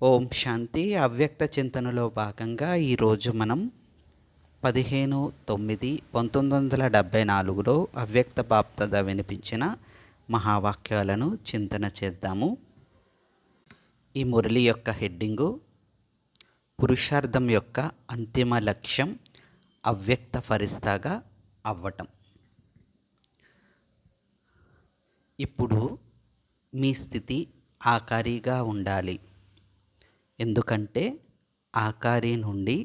ఓం శాంతి. అవ్యక్త చింతనలో భాగంగా ఈరోజు మనం 15/9/1974లో అవ్యక్త బాప్దాద వినిపించిన మహావాక్యాలను చింతన చేద్దాము. ఈ మురళి యొక్క హెడ్డింగు పురుషార్థం యొక్క అంతిమ లక్ష్యం అవ్యక్త ఫరిస్తాగా అవ్వటం. ఇప్పుడు మీ స్థితి ఆకారిగా ఉండాలి. ఎందుకంటే ఆకారి నుండి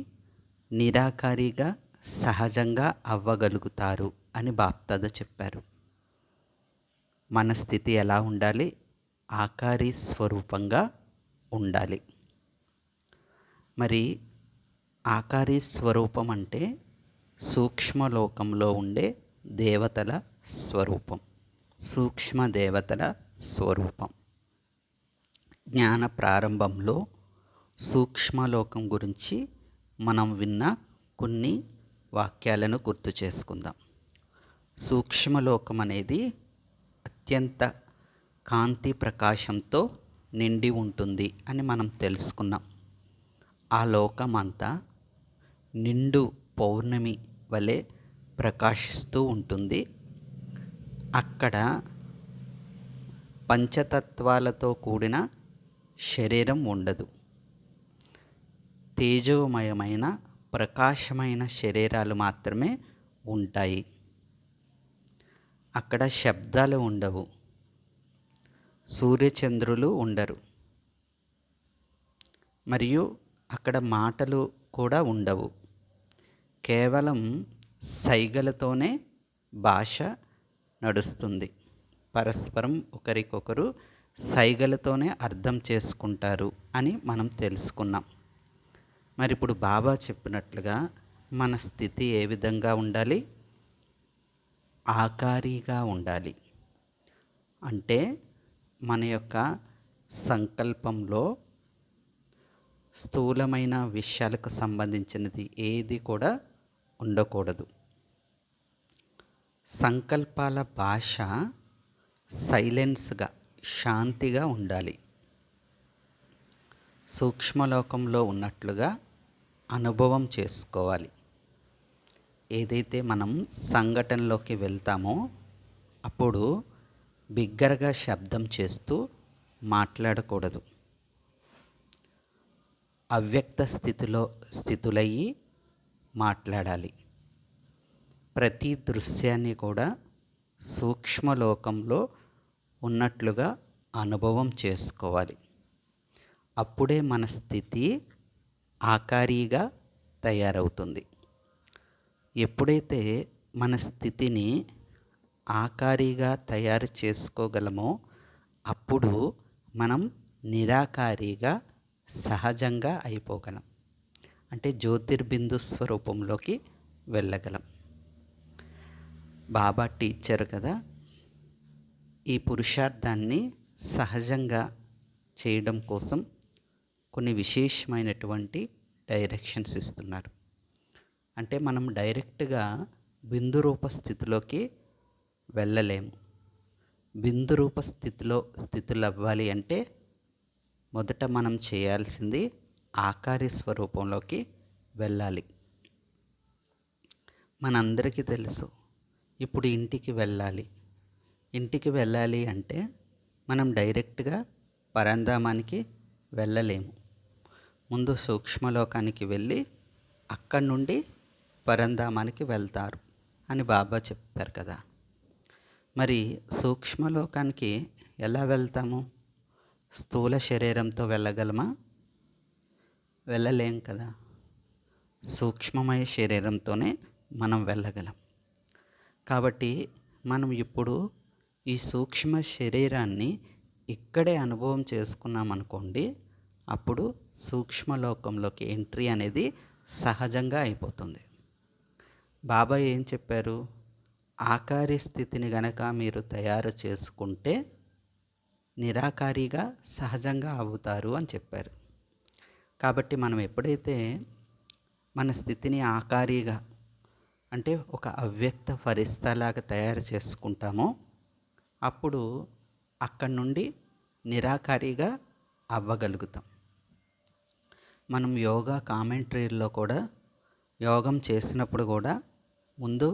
నిరాకారిగా సహజంగా అవ్వగలుగుతారు అని బాప్దాద చెప్పారు. మన స్థితి ఎలా ఉండాలి? ఆకారి స్వరూపంగా ఉండాలి. మరి ఆకారి స్వరూపం అంటే సూక్ష్మలోకంలో ఉండే దేవతల స్వరూపం, సూక్ష్మ దేవతల స్వరూపం. జ్ఞాన ప్రారంభంలో సూక్ష్మలోకం గురించి మనం విన్న కొన్ని వాక్యాలను గుర్తు చేసుకుందాం. సూక్ష్మలోకం అనేది అత్యంత కాంతి ప్రకాశంతో నిండి ఉంటుంది అని మనం తెలుసుకున్నాం. ఆ లోకం అంతా నిండు పౌర్ణమి వలె ప్రకాశిస్తూ ఉంటుంది. అక్కడ పంచతత్వాలతో కూడిన శరీరం ఉండదు. తేజోమయమైన ప్రకాశమైన శరీరాలు మాత్రమే ఉంటాయి. అక్కడ శబ్దాలు ఉండవు, సూర్యచంద్రులు ఉండరు, మరియు అక్కడ మాటలు కూడా ఉండవు. కేవలం సైగలతోనే భాష నడుస్తుంది. పరస్పరం ఒకరికొకరు సైగలతోనే అర్థం చేసుకుంటారు అని మనం తెలుసుకున్నాం. మరి ఇప్పుడు బాబా చెప్పినట్లుగా మన స్థితి ఏ విధంగా ఉండాలి? ఆకారిగా ఉండాలి. అంటే మన యొక్క సంకల్పంలో స్థూలమైన విషయాలకు సంబంధించినది ఏది కూడా ఉండకూడదు. సంకల్పాల భాష సైలెన్స్గా, శాంతిగా ఉండాలి. సూక్ష్మలోకంలో ఉన్నట్లుగా అనుభవం చేసుకోవాలి. ఏదైతే మనం సంఘటనలోకి వెళ్తామో అప్పుడు బిగ్గరగా శబ్దం చేస్తూ మాట్లాడకూడదు. అవ్యక్త స్థితులయ్యి మాట్లాడాలి. ప్రతి దృశ్యాన్ని కూడా సూక్ష్మలోకంలో ఉన్నట్లుగా అనుభవం చేసుకోవాలి. అప్పుడే మన స్థితి ఆకారిగా తయారవుతుంది. ఎప్పుడైతే మన స్థితిని ఆకారిగా తయారు చేసుకోగలమో అప్పుడు మనం నిరాకారిగా సహజంగా అయిపోగలం. అంటే జ్యోతిర్బిందు స్వరూపంలోకి వెళ్ళగలం. బాబా టీచర్ కదా, ఈ పురుషార్థాన్ని సహజంగా చేయడం కోసం కొన్ని విశేషమైనటువంటి డైరెక్షన్స్ ఇస్తున్నారు. అంటే మనం డైరెక్ట్గా బిందు రూప స్థితిలోకి వెళ్ళలేము. బిందు రూప స్థితులు అవ్వాలి అంటే మొదట మనం చేయాల్సింది ఆకారి స్వరూపంలోకి వెళ్ళాలి. మనందరికీ తెలుసు, ఇప్పుడు ఇంటికి వెళ్ళాలి. ఇంటికి వెళ్ళాలి అంటే మనం డైరెక్ట్గా పరంధామానికి వెళ్ళలేము. ముందు సూక్ష్మలోకానికి వెళ్ళి అక్కడి నుండి పరంధామానికి వెళ్తారు అని బాబా చెప్తారు కదా. మరి సూక్ష్మలోకానికి ఎలా వెళ్తాము? స్థూల శరీరంతో వెళ్ళగలమా? వెళ్ళలేం కదా. సూక్ష్మమయ శరీరంతోనే మనం వెళ్ళగలం. కాబట్టి మనం ఇప్పుడు ఈ సూక్ష్మ శరీరాన్ని ఇక్కడే అనుభవం చేసుకున్నామనుకోండి, అప్పుడు సూక్ష్మలోకంలోకి ఎంట్రీ అనేది సహజంగా అయిపోతుంది. బాబా ఏం చెప్పారు? ఆకారి స్థితిని గనక మీరు తయారు చేసుకుంటే నిరాకారిగా సహజంగా అవుతారు అని చెప్పారు. కాబట్టి మనం ఎప్పుడైతే మన స్థితిని ఆకారిగా, అంటే ఒక అవ్యక్త ఫరిస్తాలాగా తయారు చేసుకుంటామో అప్పుడు అక్కడి నుండి నిరాకారిగా అవ్వగలుగుతాం. మనం యోగా కామెంటరీల్లో కూడా యోగం చేసినప్పుడు కూడా ముందు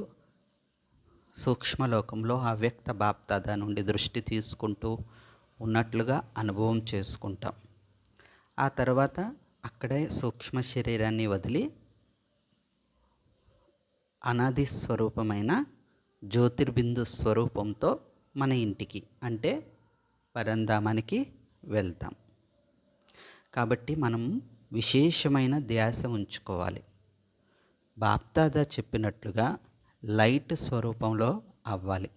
సూక్ష్మలోకంలో అవ్యక్త బాప్దాద నుండి దృష్టి తీసుకుంటూ ఉన్నట్లుగా అనుభవం చేసుకుంటాం. ఆ తర్వాత అక్కడే సూక్ష్మ శరీరాన్ని వదిలి అనాది స్వరూపమైన జ్యోతిర్బిందు స్వరూపంతో మన ఇంటికి అంటే పరంధామానికి వెళ్తాం. కాబట్టి మనం విశేషమైన ధ్యాస ఉంచుకోవాలి. బాప్దాదా చెప్పినట్లుగా లైట్ స్వరూపంలో అవ్వాలి.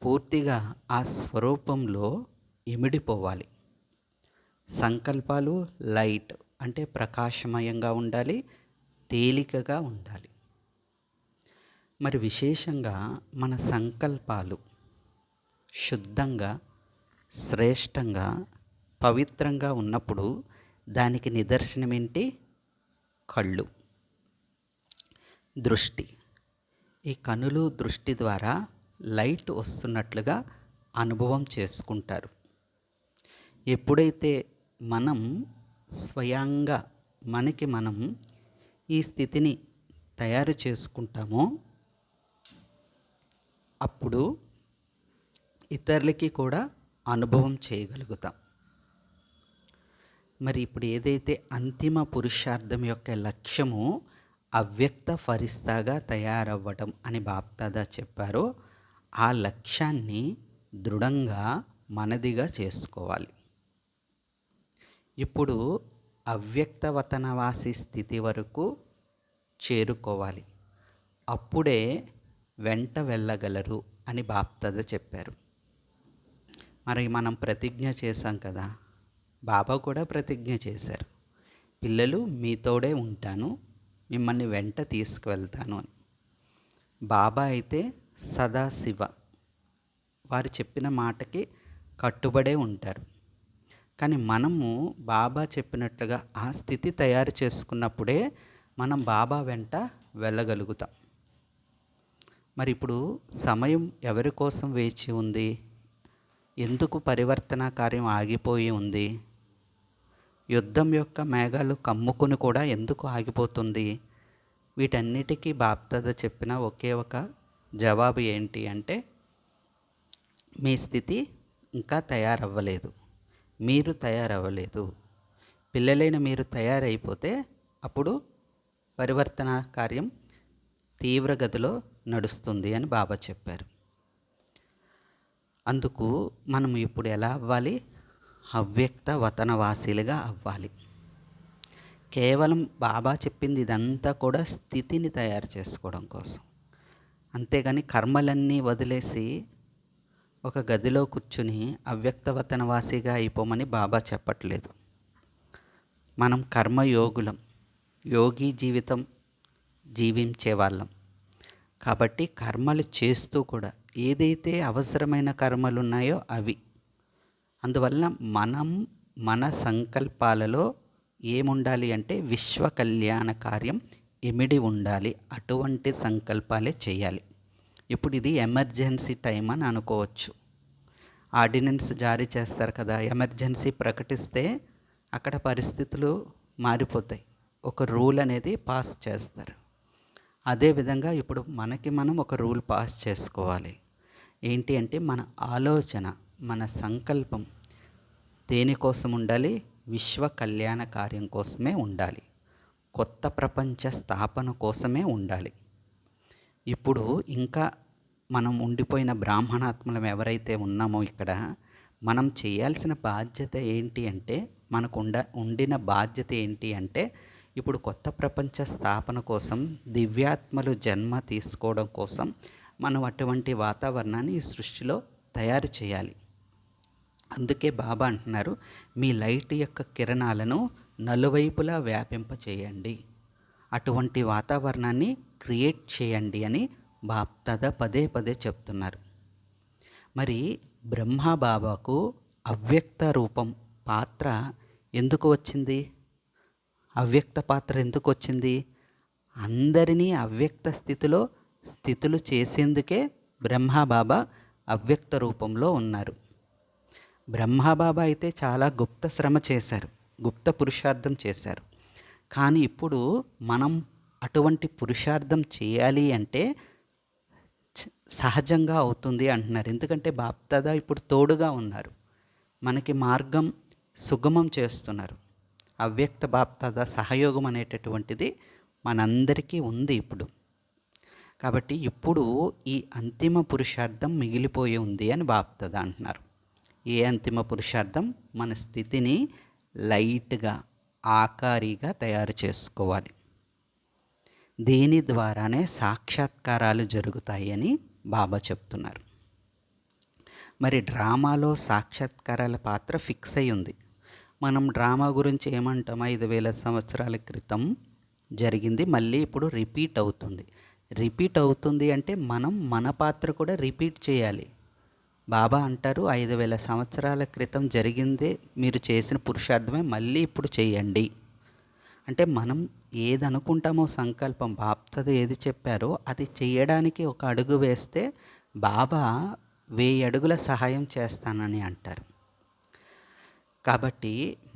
పూర్తిగా ఆ స్వరూపంలో ఇమిడిపోవాలి. సంకల్పాలు లైట్ అంటే ప్రకాశమయంగా ఉండాలి, తేలికగా ఉండాలి. మరి విశేషంగా మన సంకల్పాలు శుద్ధంగా, శ్రేష్టంగా, పవిత్రంగా ఉన్నప్పుడు దానికి నిదర్శనం ఏంటి? కళ్ళు, దృష్టి. ఈ కనులు దృష్టి ద్వారా లైట్ వస్తున్నట్లుగా అనుభవం చేసుకుంటారు. ఎప్పుడైతే మనం స్వయంగా మనకి మనం ఈ స్థితిని తయారు చేసుకుంటామో అప్పుడు ఇతరులకి కూడా అనుభవం చేయగలుగుతాం. మరి ఇప్పుడు ఏదైతే అంతిమ పురుషార్థం యొక్క లక్ష్యము అవ్యక్త ఫరిస్తాగా తయారవ్వటం అని బాప్దాదా చెప్పారో ఆ లక్ష్యాన్ని దృఢంగా మనదిగా చేసుకోవాలి. ఇప్పుడు అవ్యక్తవతనవాసి స్థితి వరకు చేరుకోవాలి. అప్పుడే వెంట వెళ్ళగలరు అని బాప్దాదా చెప్పారు. మరి మనం ప్రతిజ్ఞ చేశాం కదా, బాబా కూడా ప్రతిజ్ఞ చేశారు, పిల్లలు మీతోడే ఉంటాను, మిమ్మల్ని వెంట తీసుకువెళ్తాను అని. బాబా అయితే సదాశివ, వారు చెప్పిన మాటకి కట్టుబడే ఉంటారు. కానీ మనము బాబా చెప్పినట్లుగా ఆ స్థితి తయారు చేసుకున్నప్పుడే మనం బాబా వెంట వెళ్ళగలుగుతాం. మరి ఇప్పుడు సమయం ఎవరి కోసం వేచి ఉంది? ఎందుకు పరివర్తన కార్యం ఆగిపోయి ఉంది? యుద్ధం యొక్క మేఘాలు కమ్ముకుని కూడా ఎందుకు ఆగిపోతుంది? వీటన్నిటికీ బాప్దాదా చెప్పిన ఒకే ఒక జవాబు ఏంటి అంటే, మీ స్థితి ఇంకా తయారవ్వలేదు, మీరు తయారవ్వలేదు. పిల్లలైన మీరు తయారైపోతే అప్పుడు పరివర్తన కార్యం తీవ్రగతిలో నడుస్తుంది అని బాబా చెప్పారు. అందుకు మనం ఇప్పుడు ఎలా అవ్వాలి? అవ్యక్త వతనవాసీలుగా అవ్వాలి. కేవలం బాబా చెప్పింది ఇదంతా కూడా స్థితిని తయారు చేసుకోవడం కోసం, అంతేగాని కర్మలన్నీ వదిలేసి ఒక గదిలో కూర్చుని అవ్యక్తవతనవాసిగా అయిపోమని బాబా చెప్పట్లేదు. మనం కర్మయోగులం, యోగి జీవితం జీవించే వాళ్ళం. కాబట్టి కర్మలు చేస్తూ కూడా ఏదైతే అవసరమైన కర్మలు ఉన్నాయో అవి, అందువల్ల మనం మన సంకల్పాలలో ఏముండాలి అంటే విశ్వ కళ్యాణ కార్యం ఇమిడి ఉండాలి. అటువంటి సంకల్పాలే చేయాలి. ఇప్పుడు ఇది ఎమర్జెన్సీ టైం అని అనుకోవచ్చు. ఆర్డినెన్స్ జారీ చేస్తారు కదా, ఎమర్జెన్సీ ప్రకటిస్తే అక్కడ పరిస్థితులు మారిపోతాయి, ఒక రూల్ అనేది పాస్ చేస్తారు. అదేవిధంగా ఇప్పుడు మనకి మనం ఒక రూల్ పాస్ చేసుకోవాలి. ఏంటి అంటే మన ఆలోచన, మన సంకల్పం దేనికోసం ఉండాలి? విశ్వ కళ్యాణ కార్యం కోసమే ఉండాలి, కొత్త ప్రపంచ స్థాపన కోసమే ఉండాలి. ఇప్పుడు ఇంకా మనం ఉండిపోయిన బ్రాహ్మణాత్మలం ఎవరైతే ఉన్నామో ఇక్కడ మనం చేయాల్సిన బాధ్యత ఏంటి అంటే, మనకు ఉండిన బాధ్యత ఏంటి అంటే, ఇప్పుడు కొత్త ప్రపంచ స్థాపన కోసం, దివ్యాత్మలు జన్మ తీసుకోవడం కోసం మనం అటువంటి వాతావరణాన్ని ఈ సృష్టిలో తయారు చేయాలి. అందుకే బాబా అంటున్నారు, మీ లైట్ యొక్క కిరణాలను నలువైపులా వ్యాపింపచేయండి, అటువంటి వాతావరణాన్ని క్రియేట్ చేయండి అని బాప్దాదా పదే పదే చెప్తున్నారు. మరి బ్రహ్మ బాబాకు అవ్యక్త రూపం పాత్ర ఎందుకు వచ్చింది? అవ్యక్త పాత్ర ఎందుకు వచ్చింది? అందరినీ అవ్యక్త స్థితులు చేసేందుకే బ్రహ్మబాబా అవ్యక్త రూపంలో ఉన్నారు. బ్రహ్మబాబా అయితే చాలా గుప్త శ్రమ చేశారు. గుప్త పురుషార్థం చేశారు. కానీ ఇప్పుడు మనం అటువంటి పురుషార్థం చేయాలి అంటే సహజంగా అవుతుంది అంటున్నారు. ఎందుకంటే బాప్దాదా ఇప్పుడు తోడుగా ఉన్నారు, మనకి మార్గం సుగమం చేస్తున్నారు. అవ్యక్త బాప్దాదా సహయోగం అనేటటువంటిది మనందరికీ ఉంది ఇప్పుడు. కాబట్టి ఇప్పుడు ఈ అంతిమ పురుషార్థం మిగిలిపోయి ఉంది అని బాప్దాదా అంటున్నారు. ఏ అంతిమ పురుషార్థం? మన స్థితిని లైట్గా, ఆకారీగా తయారు చేసుకోవాలి. దీని ద్వారానే సాక్షాత్కారాలు జరుగుతాయి అని బాబా చెప్తున్నారు. మరి డ్రామాలో సాక్షాత్కారాల పాత్ర ఫిక్స్ అయి ఉంది. మనం డ్రామా గురించి ఏమంటాం? 5000 సంవత్సరాల క్రితం జరిగింది, మళ్ళీ ఇప్పుడు రిపీట్ అవుతుంది. రిపీట్ అవుతుంది అంటే మనం మన పాత్ర కూడా రిపీట్ చేయాలి. బాబా అంటారు, 5000 సంవత్సరాల క్రితం జరిగిందే మీరు చేసిన పురుషార్థమే మళ్ళీ ఇప్పుడు చేయండి. అంటే మనం ఏది అనుకుంటామో సంకల్పం, బాప్దాదా ఏది చెప్పారో అది చేయడానికి ఒక అడుగు వేస్తే బాబా 1000 అడుగుల సహాయం చేస్తానని అంటారు. కాబట్టి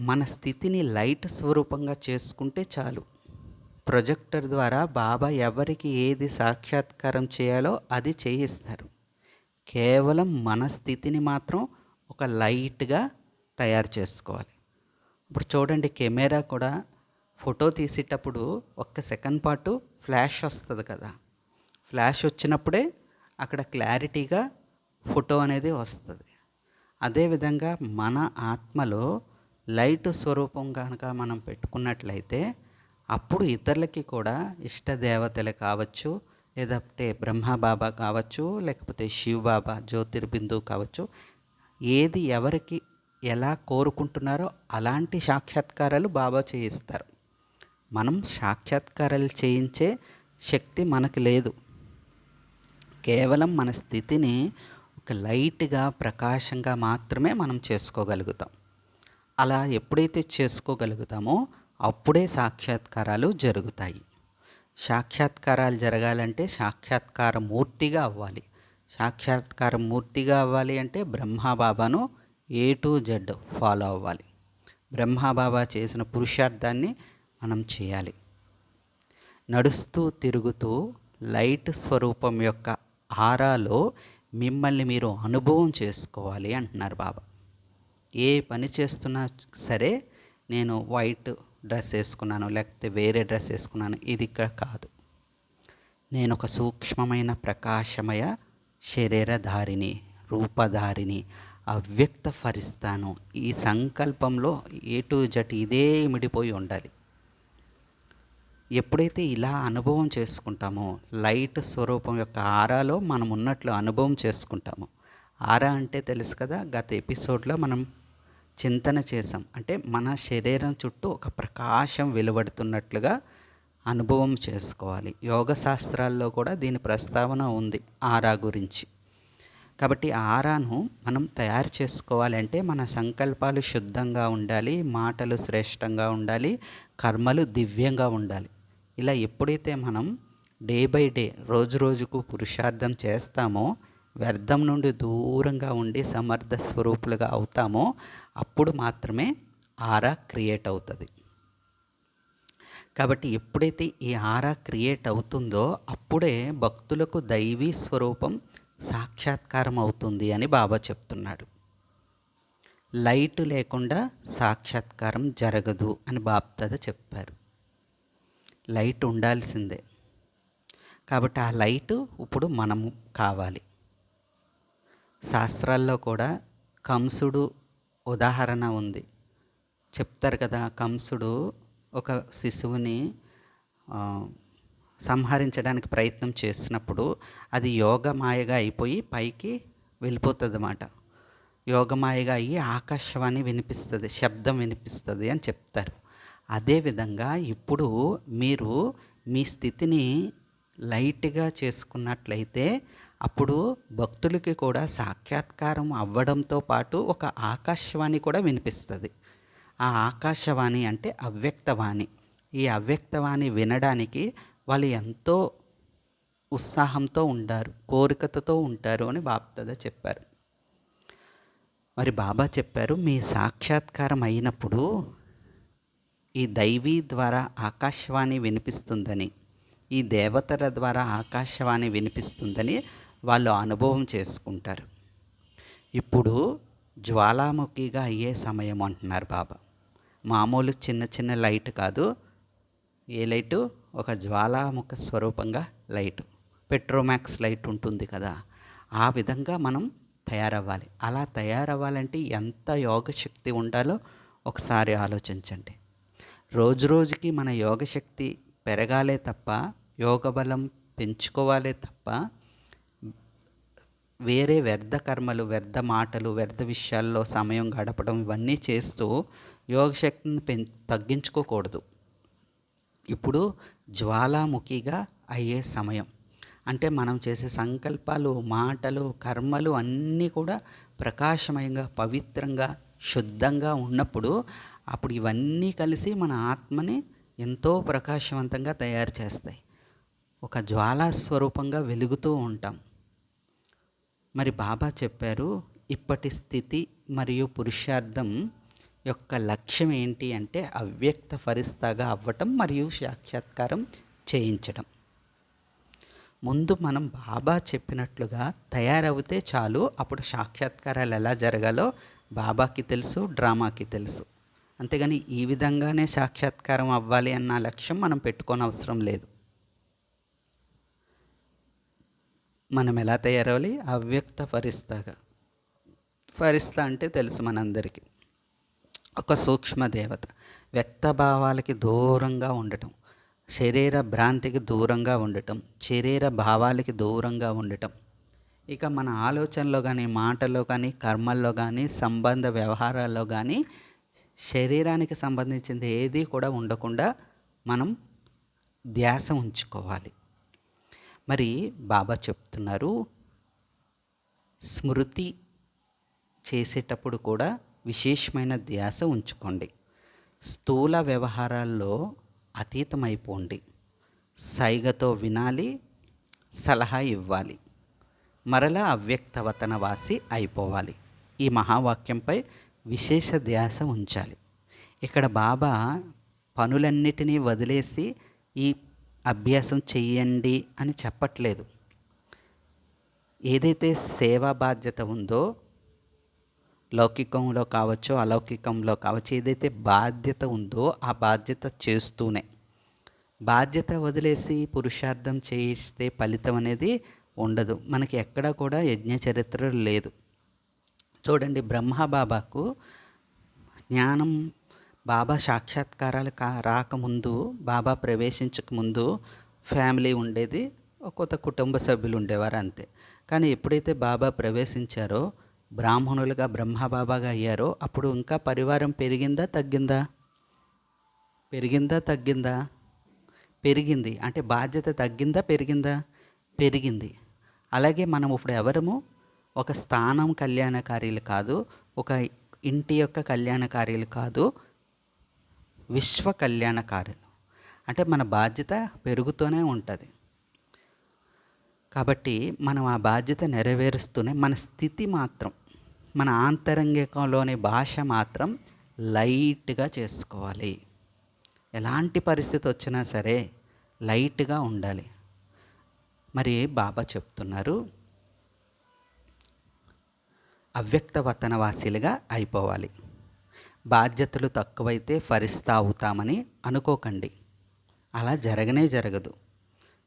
మన స్థితిని లైట్ స్వరూపంగా చేసుకుంటే చాలు. ప్రొజెక్టర్ ద్వారా బాబా ఎవరికి ఏది సాక్షాత్కారం చేయాలో అది చేయిస్తారు. కేవలం మన స్థితిని మాత్రం ఒక లైట్గా తయారు చేసుకోవాలి. ఇప్పుడు చూడండి, కెమెరా కూడా ఫోటో తీసేటప్పుడు ఒక్క సెకండ్ పాటు ఫ్లాష్ వస్తుంది కదా. ఫ్లాష్ వచ్చినప్పుడే అక్కడ క్లారిటీగా ఫోటో అనేది వస్తుంది. అదేవిధంగా మన ఆత్మలో లైట్ స్వరూపం కనుక మనం పెట్టుకున్నట్లయితే అప్పుడు ఇతరులకి కూడా ఇష్టదేవతలు కావచ్చు, లేదంటే బ్రహ్మబాబా కావచ్చు, లేకపోతే శివబాబా జ్యోతిర్బిందు కావచ్చు, ఏది ఎవరికి ఎలా కోరుకుంటున్నారో అలాంటి సాక్షాత్కారాలు బాబా చేయిస్తారు. మనం సాక్షాత్కారాలు చేయించే శక్తి మనకు లేదు. కేవలం మన స్థితిని ఒక లైట్గా, ప్రకాశంగా మాత్రమే మనం చేసుకోగలుగుతాం. అలా ఎప్పుడైతే చేసుకోగలుగుతామో అప్పుడే సాక్షాత్కారాలు జరుగుతాయి. సాక్షాత్కారాలు జరగాలంటే సాక్షాత్కార మూర్తిగా అవ్వాలి. సాక్షాత్కార మూర్తిగా అవ్వాలి అంటే బ్రహ్మబాబాను A to Z ఫాలో అవ్వాలి. బ్రహ్మబాబా చేసిన పురుషార్థాన్ని మనం చేయాలి. నడుస్తూ తిరుగుతూ లైట్ స్వరూపం యొక్క ఆరాలో మిమ్మల్ని మీరు అనుభవం చేసుకోవాలి అంటున్నారు బాబా. ఏ పని చేస్తున్నా సరే, నేను వైట్ డ్రెస్ వేసుకున్నాను, లేకపోతే వేరే డ్రెస్ వేసుకున్నాను, ఇది ఇక్కడ కాదు. నేను ఒక సూక్ష్మమైన ప్రకాశమయ శరీరధారిని, రూపధారిని, అవ్యక్త ఫరిస్తాను. ఈ సంకల్పంలో A to Z ఇదే ఇమిడిపోయి ఉండాలి. ఎప్పుడైతే ఇలా అనుభవం చేసుకుంటామో, లైట్ స్వరూపం యొక్క ఆరాలో మనం ఉన్నట్లు అనుభవం చేసుకుంటామో. ఆరా అంటే తెలుసు కదా, గత ఎపిసోడ్లో మనం చింతన చేసాం. అంటే మన శరీరం చుట్టూ ఒక ప్రకాశం వెలువడుతున్నట్లుగా అనుభవం చేసుకోవాలి. యోగ శాస్త్రాల్లో కూడా దీని ప్రస్తావన ఉంది ఆరా గురించి. కాబట్టి ఆరాను మనం తయారు చేసుకోవాలంటే మన సంకల్పాలు శుద్ధంగా ఉండాలి, మాటలు శ్రేష్టంగా ఉండాలి, కర్మలు దివ్యంగా ఉండాలి. ఇలా ఎప్పుడైతే మనం డే బై డే, రోజు రోజుకు పురుషార్థం చేస్తామో, వ్యర్థం నుండి దూరంగా ఉండి సమర్థ స్వరూపులుగా అవుతామో, అప్పుడు మాత్రమే ఆరా క్రియేట్ అవుతుంది. కాబట్టి ఎప్పుడైతే ఈ ఆరా క్రియేట్ అవుతుందో అప్పుడే భక్తులకు దైవీ స్వరూపం సాక్షాత్కారం అవుతుంది అని బాబా చెప్తున్నాడు. లైట్ లేకుండా సాక్షాత్కారం జరగదు అని బాప్దాదా చెప్పారు. లైట్ ఉండాల్సిందే. కాబట్టి ఆ లైటు ఇప్పుడు మనము కావాలి. శాస్త్రాల్లో కూడా కంసుడు ఉదాహరణ ఉంది. చెప్తారు కదా, కంసుడు ఒక శిశువుని సంహరించడానికి ప్రయత్నం చేసినప్పుడు అది యోగమాయగా అయిపోయి పైకి వెళ్ళిపోతుంది అన్నమాట. యోగమాయగా అయ్యి ఆకాశవాణి వినిపిస్తుంది, శబ్దం వినిపిస్తుంది అని చెప్తారు. అదేవిధంగా ఇప్పుడు మీరు మీ స్థితిని లైట్గా చేసుకున్నట్లయితే అప్పుడు భక్తులకి కూడా సాక్షాత్కారం అవ్వడంతో పాటు ఒక ఆకాశవాణి కూడా వినిపిస్తుంది. ఆ ఆకాశవాణి అంటే అవ్యక్తవాణి. ఈ అవ్యక్తవాణి వినడానికి వాళ్ళు ఎంతో ఉత్సాహంతో ఉంటారు, కోరికతో ఉంటారు అని బాప్దాదా చెప్పారు. మరి బాబా చెప్పారు, మీ సాక్షాత్కారం అయినప్పుడు ఈ దైవీ ద్వారా ఆకాశవాణి వినిపిస్తుందని, ఈ దేవతల ద్వారా ఆకాశవాణి వినిపిస్తుందని వాళ్ళు అనుభవం చేసుకుంటారు. ఇప్పుడు జ్వాలాముఖిగా అయ్యే సమయం అంటున్నారు బాబా. మామూలు చిన్న చిన్న లైట్ కాదు. ఏ లైటు? ఒక జ్వాలాముఖ స్వరూపంగా లైటు. పెట్రోమాక్స్ లైట్ ఉంటుంది కదా, ఆ విధంగా మనం తయారవ్వాలి. అలా తయారవ్వాలంటే ఎంత యోగశక్తి ఉండాలో ఒకసారి ఆలోచించండి. రోజు రోజుకి మన యోగశక్తి పెరగాలే తప్ప, యోగ బలం పెంచుకోవాలే తప్ప, వేరే వ్యర్థ కర్మలు, వ్యర్థ మాటలు, వ్యర్థ విషయాల్లో సమయం గడపడం ఇవన్నీ చేస్తూ యోగశక్తిని తగ్గించుకోకూడదు. ఇప్పుడు జ్వాలాముఖిగా అయ్యే సమయం అంటే మనం చేసే సంకల్పాలు, మాటలు, కర్మలు అన్నీ కూడా ప్రకాశమయంగా, పవిత్రంగా, శుద్ధంగా ఉన్నప్పుడు అప్పుడు ఇవన్నీ కలిసి మన ఆత్మని ఎంతో ప్రకాశవంతంగా తయారు చేస్తాయి. ఒక జ్వాలా స్వరూపంగా వెలుగుతూ ఉంటాం. మరి బాబా చెప్పారు, ఇప్పటి స్థితి మరియు పురుషార్థం యొక్క లక్ష్యం ఏంటి అంటే అవ్యక్త ఫరిస్తాగా అవ్వటం మరియు సాక్షాత్కారం చేయించడం. ముందు మనం బాబా చెప్పినట్లుగా తయారవుతే చాలు. అప్పుడు సాక్షాత్కారాలు ఎలా జరగాలో బాబాకి తెలుసు, డ్రామాకి తెలుసు. అంతేగాని ఈ విధంగానే సాక్షాత్కారం అవ్వాలి అన్న లక్ష్యం మనం పెట్టుకోని అవసరం లేదు. మనం ఎలా తయారవ్వాలి? అవ్యక్త ఫరిస్తాగా. ఫరిస్తా అంటే తెలుసు మనందరికీ, ఒక సూక్ష్మ దేవత. వ్యక్త భావాలకి దూరంగా ఉండటం, శరీర భ్రాంతికి దూరంగా ఉండటం, శరీర భావాలకి దూరంగా ఉండటం. ఇక మన ఆలోచనలో కానీ, మాటల్లో కానీ, కర్మల్లో కానీ, సంబంధ వ్యవహారాల్లో కానీ శరీరానికి సంబంధించింది ఏది కూడా ఉండకుండా మనం ధ్యాస ఉంచుకోవాలి. మరి బాబా చెప్తున్నారు, స్మృతి చేసేటప్పుడు కూడా విశేషమైన ధ్యాస ఉంచుకోండి. స్థూల వ్యవహారాల్లో అతీతమైపోండి. సైగతో వినాలి, సలహా ఇవ్వాలి, మరలా అవ్యక్తవతనవాసి అయిపోవాలి. ఈ మహావాక్యంపై విశేష ధ్యాస ఉంచాలి. ఇక్కడ బాబా పనులన్నిటినీ వదిలేసి ఈ అభ్యాసం చెయ్యండి అని చెప్పట్లేదు. ఏదైతే సేవా బాధ్యత ఉందో, లౌకికంలో కావచ్చు, అలౌకికంలో కావచ్చు, ఏదైతే బాధ్యత ఉందో ఆ బాధ్యత చేస్తూనే, బాధ్యత వదిలేసి పురుషార్థం చేయిస్తే ఫలితం అనేది ఉండదు. మనకి ఎక్కడ కూడా యజ్ఞ చరిత్ర లేదు. చూడండి, బ్రహ్మబాబాకు జ్ఞానం, బాబా సాక్షాత్కారాలు రాకముందు, బాబా ప్రవేశించకముందు ఫ్యామిలీ ఉండేది, కొత్త కుటుంబ సభ్యులు ఉండేవారు, అంతే. కానీ ఎప్పుడైతే బాబా ప్రవేశించారో, బ్రాహ్మణులుగా బ్రహ్మబాబాగా అయ్యారో, అప్పుడు ఇంకా పరివారం పెరిగిందా తగ్గిందా? పెరిగింది. అంటే బాధ్యత తగ్గిందా పెరిగిందా? పెరిగింది. అలాగే మనం ఇప్పుడు ఎవరము ఒక స్థానం కళ్యాణకార్యులు కాదు, ఒక ఇంటి యొక్క కళ్యాణకార్యులు కాదు, విశ్వ కళ్యాణకార్యులు. అంటే మన బాధ్యత పెరుగుతూనే ఉంటుంది. కాబట్టి మనం ఆ బాధ్యత నెరవేరుస్తూనే మన స్థితి మాత్రం, మన ఆంతరంగికంలోని భాష మాత్రం లైట్గా చేసుకోవాలి. ఎలాంటి పరిస్థితి వచ్చినా సరే లైట్గా ఉండాలి. మరి బాబా చెప్తున్నారు, అవ్యక్తవతనవాసిలుగా అయిపోవాలి. బాధ్యతలు తక్కువైతే ఫరిస్తా అవుతామని అనుకోకండి. అలా జరగదు.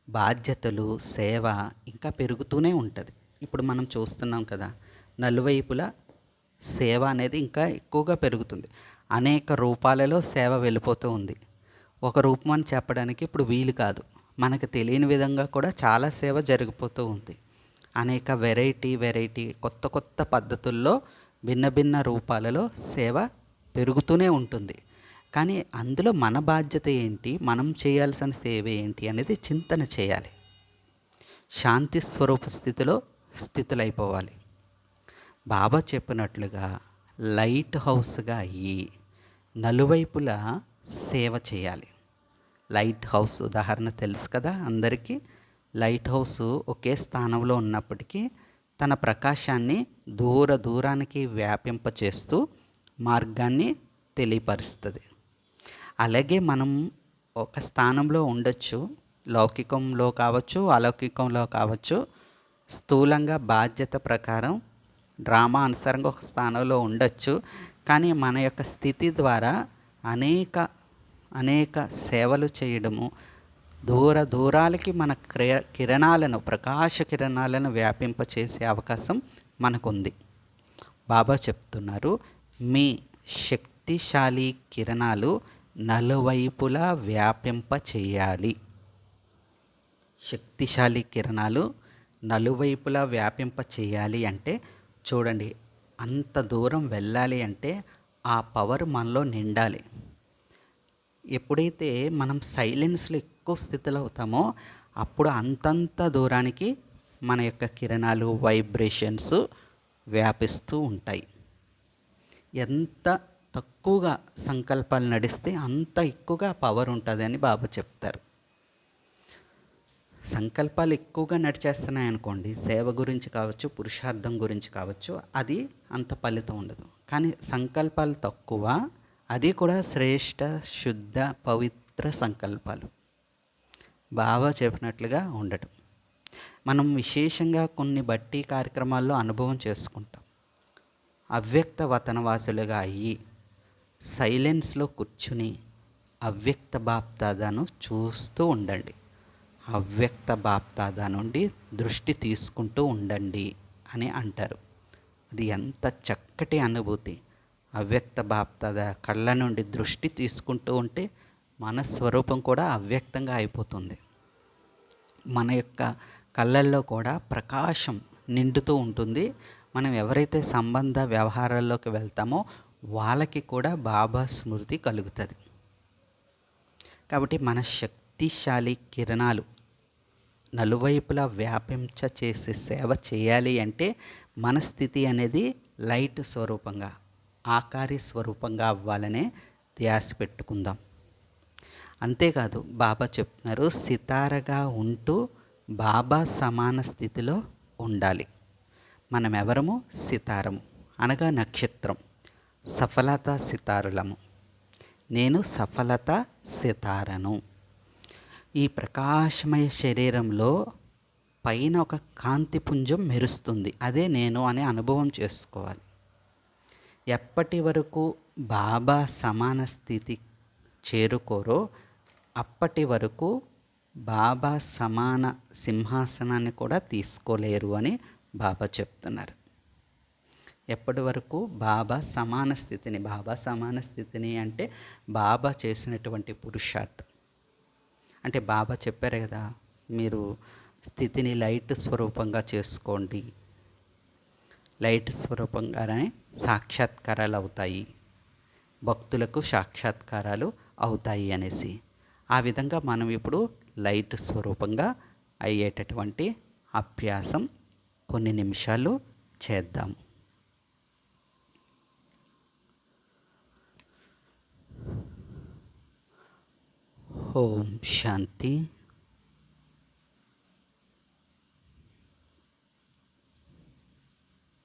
బాధ్యతలు, సేవ ఇంకా పెరుగుతూనే ఉంటుంది. ఇప్పుడు మనం చూస్తున్నాం కదా, నలువైపులా సేవ అనేది ఇంకా ఎక్కువగా పెరుగుతుంది. అనేక రూపాలలో సేవ వెళ్ళిపోతూ ఉంది. ఒక రూపం అని చెప్పడానికి ఇప్పుడు వీలు కాదు. మనకు తెలియని విధంగా కూడా చాలా సేవ జరిగిపోతూ ఉంది. అనేక వెరైటీ కొత్త పద్ధతుల్లో భిన్న రూపాలలో సేవ పెరుగుతూనే ఉంటుంది. కానీ అందులో మన బాధ్యత ఏంటి, మనం చేయాల్సిన సేవ ఏంటి అనేది చింతన చేయాలి. శాంతి స్వరూప స్థితులైపోవాలి. బాబా చెప్పినట్లుగా లైట్ హౌస్గా అయ్యి నలువైపులా సేవ చేయాలి. లైట్ హౌస్ ఉదాహరణ తెలుసు కదా అందరికీ. లైట్ హౌస్ ఒకే స్థానంలో ఉన్నప్పటికీ తన ప్రకాశాన్ని దూరానికి వ్యాపింపచేస్తూ మార్గాన్ని తెలియపరుస్తుంది. అలాగే మనం ఒక స్థానంలో ఉండొచ్చు, లౌకికంలో కావచ్చు, అలౌకికంలో కావచ్చు. స్థూలంగా బాధ్యత ప్రకారం డ్రామా అనుసారంగా ఒక స్థానంలో ఉండొచ్చు. కానీ మన యొక్క స్థితి ద్వారా అనేక అనేక సేవలు చేయడము, దూరాలకి మన కిరణాలను, ప్రకాశ కిరణాలను వ్యాపింపచేసే అవకాశం మనకుంది. బాబా చెప్తున్నారు, మీ శక్తిశాలి కిరణాలు నలువైపులా వ్యాపింప చేయాలి. శక్తిశాలి కిరణాలు నలువైపులా వ్యాపింప చేయాలి అంటే చూడండి, అంత దూరం వెళ్ళాలి అంటే ఆ పవర్ మనలో నిండాలి. ఎప్పుడైతే మనం సైలెన్స్లో ఎక్కువ స్థితిలో అవుతామో అప్పుడు అంతంత దూరానికి మన యొక్క కిరణాలు, వైబ్రేషన్స్ వ్యాపిస్తూ ఉంటాయి. ఎంత తక్కువగా సంకల్పాలు నడిస్తే అంత ఎక్కువగా పవర్ ఉంటుంది అని బాబా చెప్తారు. సంకల్పాలు ఎక్కువగా నడిచేస్తున్నాయి అనుకోండి, సేవ గురించి కావచ్చు, పురుషార్థం గురించి కావచ్చు, అది అంత ఫలితం ఉండదు. కానీ సంకల్పాలు తక్కువ, అది కూడా శ్రేష్ట, శుద్ధ, పవిత్ర సంకల్పాలు బాబా చెప్పినట్లుగా ఉండటం. మనం విశేషంగా కొన్ని బట్టి కార్యక్రమాల్లో అనుభవం చేసుకుంటాం. అవ్యక్త వతనవాసులుగా అయ్యి సైలెన్స్లో కూర్చుని అవ్యక్త బాప్దాదాను చూస్తూ ఉండండి. అవ్యక్త బాప్దాదా నుండి దృష్టి తీసుకుంటూ ఉండండి అని అంటారు. అది ఎంత చక్కటి అనుభూతి. అవ్యక్త బాప్దాదా కళ్ళ నుండి దృష్టి తీసుకుంటూ ఉంటే మన స్వరూపం కూడా అవ్యక్తంగా అయిపోతుంది. మన యొక్క కళ్ళల్లో కూడా ప్రకాశం నిండుతూ ఉంటుంది. మనం ఎవరైతే సంబంధ వ్యవహారాల్లోకి వెళ్తామో వాళ్ళకి కూడా బాబా స్మృతి కలుగుతుంది. కాబట్టి మన శక్తిశాలి కిరణాలు నలువైపులా వ్యాపించ చేసే సేవ చేయాలి అంటే మన స్థితి అనేది లైట్ స్వరూపంగా, ఆకారి స్వరూపంగా అవ్వాలనే ధ్యాస పెట్టుకుందాం. అంతేకాదు బాబా చెప్తున్నారు, సితారగా ఉంటూ బాబా సమాన స్థితిలో ఉండాలి. మనం ఎవరము? సితారము అనగా నక్షత్రం, సఫలత సితారులము. నేను సఫలత సితారను. ఈ ప్రకాశమయ శరీరంలో పైన ఒక కాంతిపుంజం మెరుస్తుంది, అదే నేను అనే అనుభవం చేసుకోవాలి. ఎప్పటి వరకు బాబా సమాన స్థితి చేరుకోరో అప్పటి వరకు బాబా సమాన సింహాసనాన్ని కూడా తీసుకోలేరు అని బాబా చెప్తున్నారు. ఎప్పటి వరకు బాబా సమాన స్థితిని అంటే బాబా చేసినటువంటి పురుషార్థం. అంటే బాబా చెప్పారు కదా, మీరు స్థితిని లైట్ స్వరూపంగా చేసుకోండి, లైట్ స్వరూపంగానే సాక్షాత్కారాలు అవుతాయి, భక్తులకు సాక్షాత్కారాలు అవుతాయి అనేసి. ఆ విధంగా మనం ఇప్పుడు లైట్ స్వరూపంగా అయ్యేటటువంటి అభ్యాసం కొన్ని నిమిషాలు చేద్దాము. ఓం శాంతి.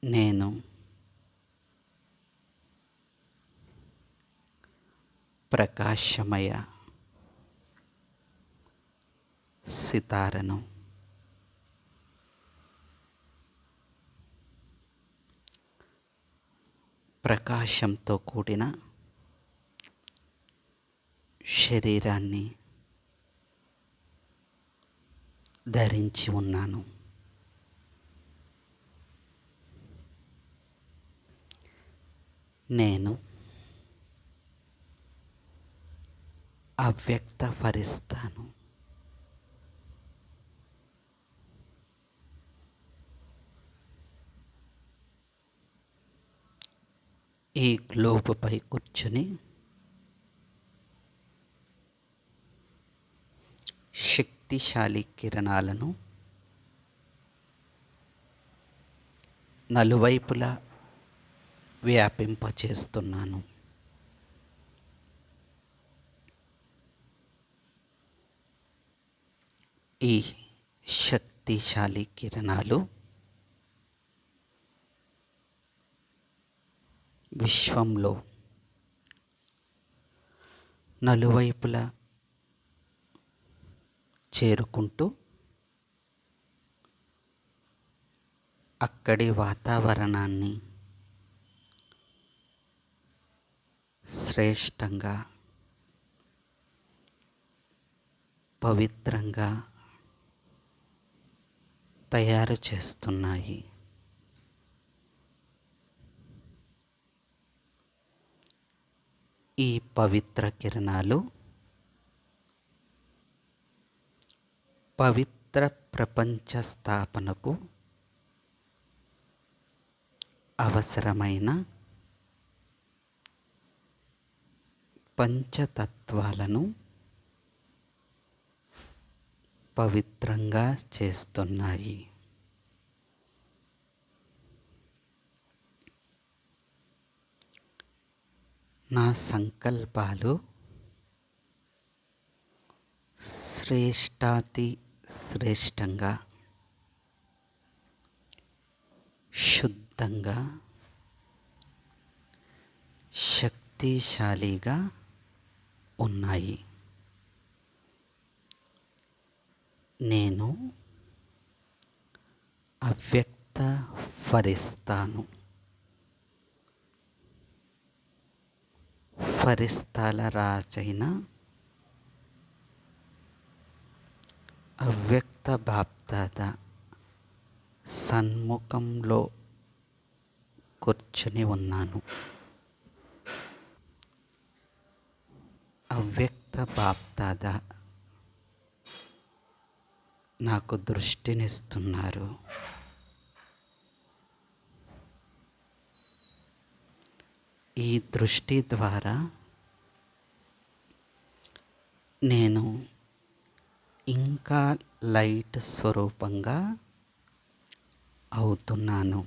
నేను ప్రకాశమయ సితారను. ప్రకాశంతో కూడిన శరీరాన్ని ధరించి ఉన్నాను. నేను అవ్యక్తపరుస్తాను. ఈ గ్లోబుపై కూర్చుని శక్తిశాలి కిరణాలను నలువైపులా వ్యాపింపచేస్తున్నాను. ఈ శక్తిశాలి కిరణాలు విశ్వంలో నలువైపులా చేరుకుంటూ అక్కడి వాతావరణాన్ని శ్రేష్టంగా, పవిత్రంగా తయారు చేస్తున్నాయి. ఈ పవిత్ర కిరణాలు పవిత్ర ప్రపంచ స్థాపనకు అవసరమైన పంచతత్వాలను పవిత్రంగా చేస్తున్నాయి. నా సంకల్పాలు శ్రేష్టాతి శ్రేష్టంగా, శుద్ధంగా, శక్తిశాలిగా ఉన్నాయి. నేను అవ్యక్త ఫరిస్తాను. ఫరిస్తాల రాజైన అవ్యక్త బాప్దాద సన్ముఖంలో కూర్చుని ఉన్నాను. అవ్యక్త బాప్దాద నాకు దృష్టినిస్తున్నారు. ఈ దృష్టి ద్వారా నేను ఇంకా లైట్ స్వరూపంగా అవుతున్నాను.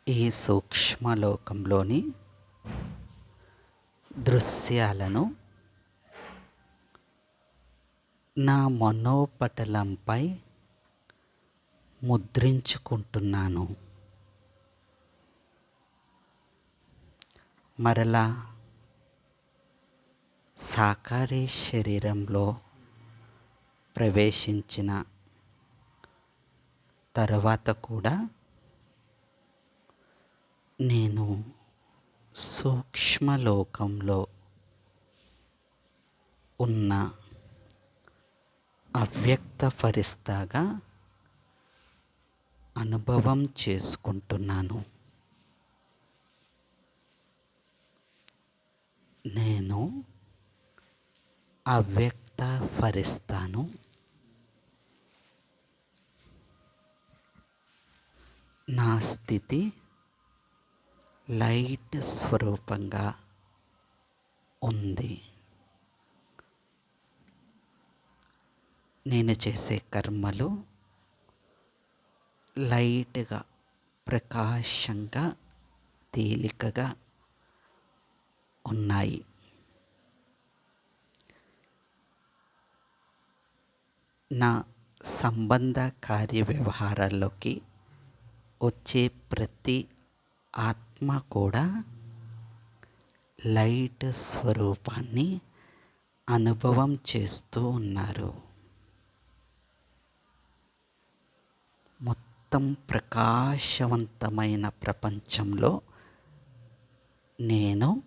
ఈ సూక్ష్మలోకంలోని దృశ్యాలను నా మనోపటలంపై ముద్రించుకుంటున్నాను. మరలా సాకారీ శరీరంలో ప్రవేశించిన తరువాత కూడా నేను సూక్ష్మలోకంలో ఉన్న అవ్యక్త ఫరిస్తాగా అనుభవం చేసుకుంటున్నాను. నేను అవ్యక్త ఫరిస్తాను. నా స్థితి లైట్ స్వరూపంగా ఉంది. నేను చేసే కర్మలు లైట్గా, ప్రకాశంగా, తేలికగా ఉన్నాయి. నా సంబంధ కార్య వ్యవహారాల్లోకి వచ్చే ప్రతి ఆత్మ కూడా లైట్ స్వరూపాన్ని అనుభవం చేస్తూ ఉన్నారు. మొత్తం ప్రకాశవంతమైన ప్రపంచంలో నేను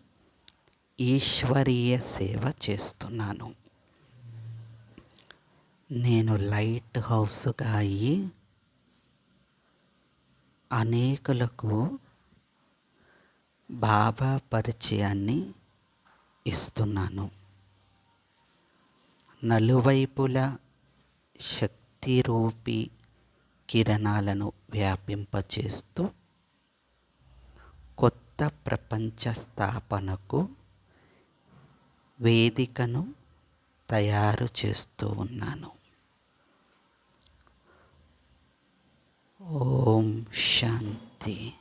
ఈశ్వరీయ సేవ చేస్తున్నాను. నేను లైట్ హౌస్గా అయ్యి అనేకులకు బాబా పరిచయాన్ని ఇస్తున్నాను. నలువైపుల శక్తిరూపి కిరణాలను వ్యాపింపచేస్తూ కొత్త ప్రపంచ స్థాపనకు వేదికను తయారు చేస్తూ ఉన్నాను. ఓం శాంతి.